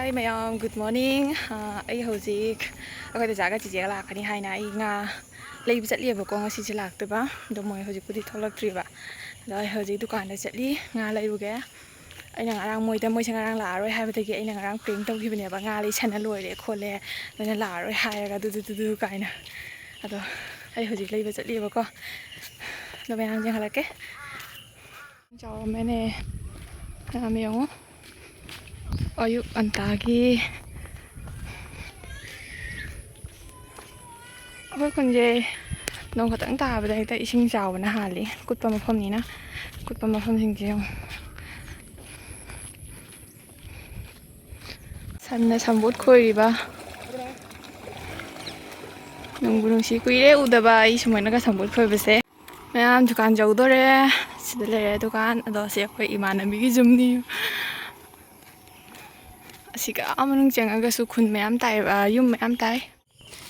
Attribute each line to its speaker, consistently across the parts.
Speaker 1: Hi mayam, good morning. Ai hojik akai jaga chije lakani haina ai nga leibi chatli ba ko ngasi je lakte ba do moi hojik pudi tholak ba do ai hojik dukan da chatli nga leibuge aina ngarang moi ngarang la aroi haibadagi aina ngarang pring tawkhibane ba nga lei chana loire khole loina la aroi haiga du kaina ado ai hojik leiba chatli ba ko do mayam jeng halake jaw mene kami yong ayuk antagi akhoi khunje nong khatang tabada hekta ising jawbana hali kutpa mafam ni na kutpa mafam singje yong sanna sambut khoiriba nungbu nungsi kuire udaba ai sumaina ka sambut khoibase mayam dukan jawdore sida lere dukan ado se akhoi imanami gi jumni asiga amanung jengaga su khun mayam tai yum mayam tai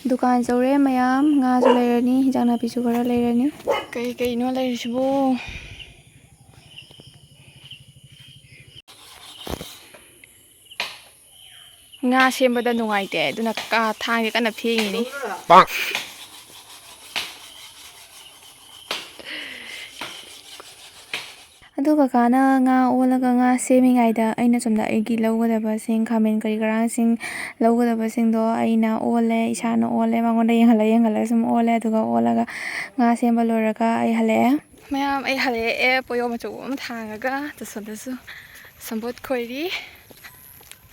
Speaker 1: dukan jawre mayam nga ju leirani hijang napi su khara leirani kai no leirisibo nga sembada nungaite aduna ka thangge kana phengini aduga kana nga olaga nga semingaida aina somda aigi lawgadaba sing khamen kari garang sing lawgadaba sing do aina ole isana ole mangonda yenghala sum ole aduga olaga nga semba loraga ai hale mayam ai hale e poyo machu thangaga tasondasu sambot khoiri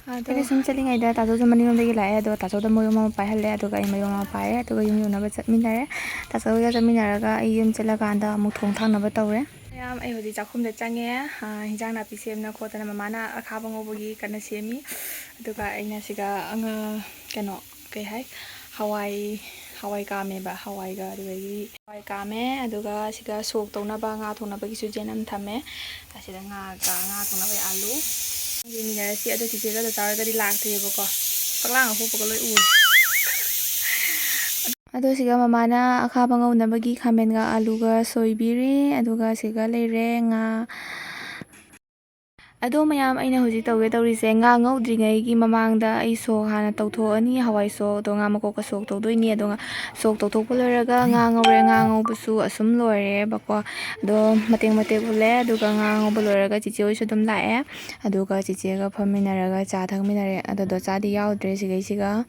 Speaker 1: ado sum chalingaida tajo jamani lomdagi lae ado tajo da moyo mama pai hale aduga ai moyo mama pai aduga yum yunaba chatminare tajo ga chatminaraga ai yum chalaganda amuk thong thangnaba tawre mayam ai hodi chakhumda change hijang napi semna khotana mamana akhaba ngobogi kana semi aduga aina siga anga kano kai hai hawai kame ba hawai ga adugi hawai kame aduga siga sok tona ba nga thona ba gi su jenam thame asida nga thona ba alu gi mina si adu ti ga da tar ga di lakte ba ko paklang hu pa ko loi u ado siga mamana akhaba ngaunabagi khamen ga alu ga soibiri aduga siga leire nga ado mayam aina hoji tawge tawrise nga ngaudringai gi mamangda ai sok hana tawthoani hawai sok do nga mako ka sok tawdoini ado nga sok tawthokpa loiraga nga ngaure nga ngaubusu asum loire bako do mateng hule aduga nga ngauba loiraga chiche hoisu dum lae aduga chiche ga phaminaraga cha thangminare ado do cha di yaudre siga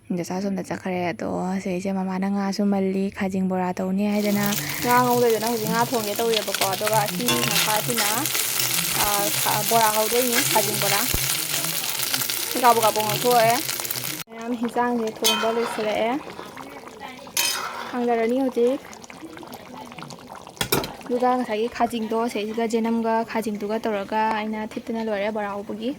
Speaker 1: Jasa somda chakhare ado seise mamana nga su malli khajing bora tawni haidana nga ngaudena hoji nga thongge tawye bako aduga si na bora haudoini khajing bora gabu ngothoe mayam hijang je thongba loisere khangdarani hojik duga ngasagi khajing do seisiga jenamga khajing duga tawraga aina thitna loire bora haubogi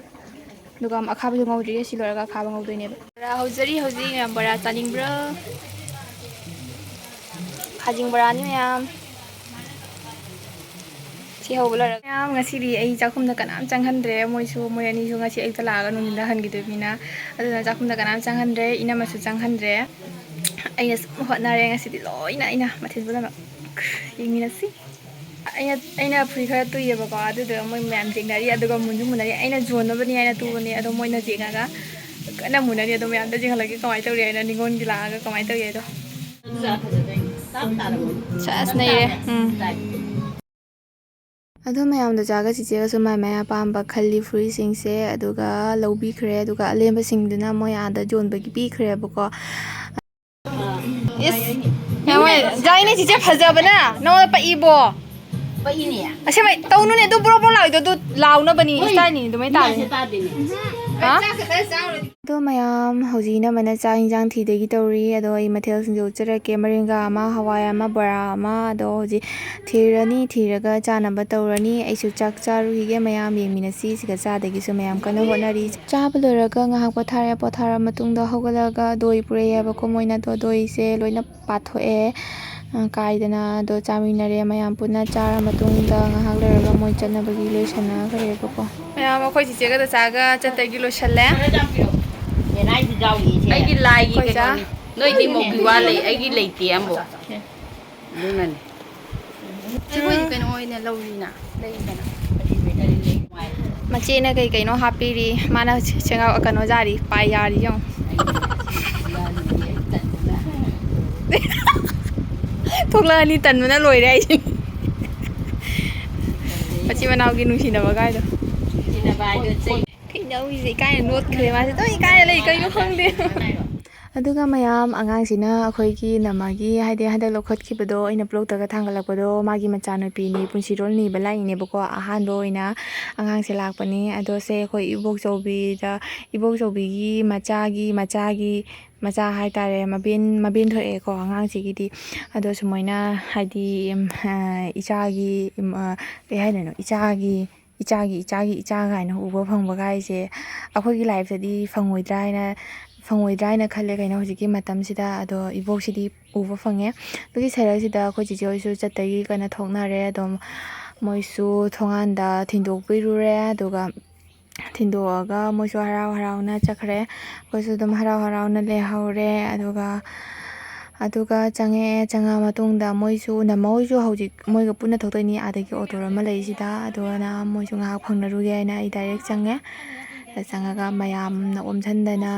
Speaker 1: duga akhaba ngaudri si loraga akhaba ngaudoine bora haujari hoji bora chaningbra khajing bora ni mayam si hobla mayam ngasiri ai chakhumda kanam changhandre moi ani su ngasi ai talaga numinda hangidebina aduna chakhumda kanam changhandre ina masu changhandre aina hotnare ngasidi loina ina mathil bula yingminasi aina puri khara tuyeba ko aduda moi mayam jengnari aduga munari aina jonabani aina tubani ado moina jengaga kana munari ado mayam da jenghalagi kamai tawri aina ningon gilaga kamai tawri ado sas naire ado mayam da jaga chiche ga su mai apamba khalli free singse aduga lobbi khre aduga alemba singduna moi ada jonbagi pi khre bako yes yamai jaine chiche phajabana no pa ibo asema taunune du bro laido du launa bani stani du mai ta do mayam hojina mana cha hinjang thidegi tawri ado ai mathel singjo charake maringa ama hawai ama bara ama ado hoji thiraga chanamba tawrani aisu chak charu hige mayam yengminasi siga chadagi su mayam kana honari chaba loraga ngahak pothara matungda hogalaga doi pure yaba ko moina do doi se loina pathoe kaidana do chaminare mayam puna chara matungda ngahak leraga moi chanabagi loisana khare bako mayam akhoi chiche ga da chaga chatagi loisalle
Speaker 2: aigi lai gi ka noi di mo gi wale aigi leiti ambo dunan
Speaker 1: Chikoi kano oina lawina. Lain kana. ꯃꯆꯦꯅ ꯀꯩ ꯀꯩꯅꯣ ꯍꯥꯞꯄꯤꯔꯤ ꯃꯥꯅ ꯁꯦꯡꯉꯥꯎ ꯀꯩꯅꯣ ꯖꯥꯔꯤ ꯄꯥꯏ ꯌꯥꯔꯤ ꯌꯦꯡꯉꯣ ꯊꯣꯛꯂꯛꯑꯅꯤ ꯇꯟꯕꯅ ꯂꯣꯏꯔꯦ ꯑꯩꯁꯦ ꯃꯆꯤꯟ ꯃꯅꯥꯎꯒꯤ ꯅꯨꯡꯁꯤꯅꯕ ꯀꯥꯏꯗꯣ ꯀꯩꯅꯧꯁꯦ ꯏꯀꯥꯏꯅ ꯅꯣꯠꯈ꯭ꯔꯦ ꯃꯥꯁꯦ ꯑꯗꯨꯝ ꯏꯀꯥꯏꯅ ꯂꯩ ꯀꯩꯅꯣ ꯈꯪꯗꯦ ꯑꯗꯨꯒ ꯃꯌꯥꯝ ꯑꯉꯥꯡꯁꯤꯅ ꯑꯩꯈꯣꯏꯒꯤ ꯅꯃꯒꯤ ꯍꯥꯏꯗꯤ ꯍꯟꯗꯛ ꯂꯧꯈꯠꯈꯤꯕꯗꯣ ꯑꯩꯅ ꯕ꯭ꯂꯣꯛꯇꯒ ꯊꯥꯡꯒꯠꯂꯛꯄꯗꯣ ꯃꯥꯒꯤ ꯃꯆꯥꯅꯨꯄꯤꯅꯤ ꯄꯨꯟꯁꯤꯔꯣꯜ ꯅꯤꯕ ꯂꯥꯛꯏꯅꯦꯕꯀꯣ ꯑꯍꯥꯟꯕ ꯑꯣꯏꯅ ꯑꯉꯥꯡꯁꯦ ꯂꯥꯛꯄꯅꯤ ꯑꯗꯣ ꯁꯦ ꯑꯩꯈꯣই ꯏꯕꯣꯛꯆꯧꯕꯤꯒꯤ ꯃꯆꯥ ꯍꯥꯏꯇꯥꯔꯦ ꯃꯕꯦꯟ ꯊꯣꯛꯑꯦꯀꯣ ꯑꯉꯥꯡꯁꯤꯒꯤꯗꯤ ꯑꯗꯣ ꯁꯨꯃꯥꯏꯅ ꯍꯥꯏꯗꯤ ꯏꯆꯥꯒꯤ ꯀꯩ ꯍꯥꯏꯗꯣꯏꯅꯣ ꯏꯆꯥ ꯀꯥꯏꯅ ꯎꯕ ꯐꯪꯕꯒꯥꯏꯁꯦ ꯑꯩꯈꯣꯏꯒꯤ ꯂꯥꯏꯐꯇꯗꯤ ꯐꯪꯉꯣꯏꯗ꯭ꯔꯥ ꯍꯥꯏꯅ ꯈꯜꯂꯦ ꯀꯩꯅꯣ ꯍꯧꯖꯤꯛꯀꯤ ꯃꯇꯝꯁꯤꯗ ꯑꯗꯣ ꯏꯕꯣꯛꯁꯤꯗꯤ ꯎꯕ ꯐꯪꯉꯦ ꯑꯗꯨꯒꯤ ꯁꯦꯔꯦꯜꯁꯤꯗ ꯑꯩꯈꯣꯏ ꯆꯤꯆꯦ ꯍꯣꯏꯁꯨ ꯆꯠꯇꯒꯤ ꯀꯟꯅ ꯊꯣꯛꯅꯔꯦ ꯑꯗꯨꯝ ꯃꯣꯏꯁꯨ ꯊꯣꯡꯒꯥꯟꯗ ꯊꯤꯟꯗꯣꯛꯄꯤꯔꯨꯔꯦ ꯑꯗꯨꯒ ꯊꯤꯟꯗꯣꯛꯑꯒ ꯃꯣꯏꯁꯨ ꯍꯔꯥꯎ ꯍꯔꯥꯎꯅ ꯆꯠꯈ꯭ꯔꯦ ꯑꯩꯈꯣꯏꯁꯨ ꯑꯗꯨꯝ ꯍꯔꯥꯎ ꯍꯔꯥꯎꯅ ꯂꯩꯍꯧꯔꯦ ꯑꯗꯨꯒ ꯆꯪꯉꯛꯑ ꯃꯇꯨꯡꯗ ꯃꯣꯏꯁꯨ ꯅꯝꯃ ꯍꯣꯏꯁꯨ ꯍꯧꯖꯤꯛ ꯃꯣꯏꯒ ꯄꯨꯟꯅ ꯊꯣꯛꯇꯣꯏꯅꯤ ꯑꯗꯒꯤ ꯑꯣꯇꯣ ꯑꯃ ꯂꯩꯁꯤꯗ ꯑꯗꯨꯅ ꯃꯣꯏꯁꯨ ꯉꯥꯏꯍꯥꯛ ꯐꯪꯅꯔꯨꯒꯦ ꯍꯥꯏꯅ ꯑꯩ ꯗꯥꯏꯔꯦꯛ ꯆꯪꯉꯦ ꯆꯪꯉꯒ ꯃꯌꯥꯝꯅ ꯑꯣꯝꯁꯤꯟꯗꯅ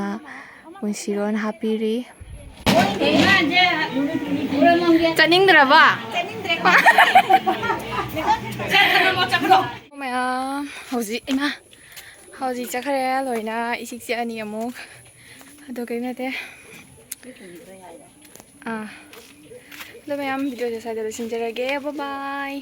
Speaker 1: ꯄꯨꯟꯁꯤꯔꯣꯟ ꯍꯥꯞꯄꯤꯔꯤ ꯆꯠꯅꯤꯡꯗ꯭ꯔꯕ ꯃꯌꯥꯝ ꯍꯧꯖꯤꯛ ꯆꯠꯈ꯭ꯔꯦ ꯂꯣꯏꯅ ꯏꯆꯤꯛ ꯆꯤꯛꯑꯅꯤ ꯑꯃꯨꯛ ꯑꯗꯣ ꯀꯩꯝ ꯅꯠꯇꯦ ꯑꯗꯣ ꯃꯌꯥꯝ ꯚꯤꯗꯤꯑꯣꯁꯦ ꯁ꯭ꯋꯥꯏꯗ ꯂꯣꯏꯁꯤꯟꯖꯔꯒꯦ ꯕꯥꯏ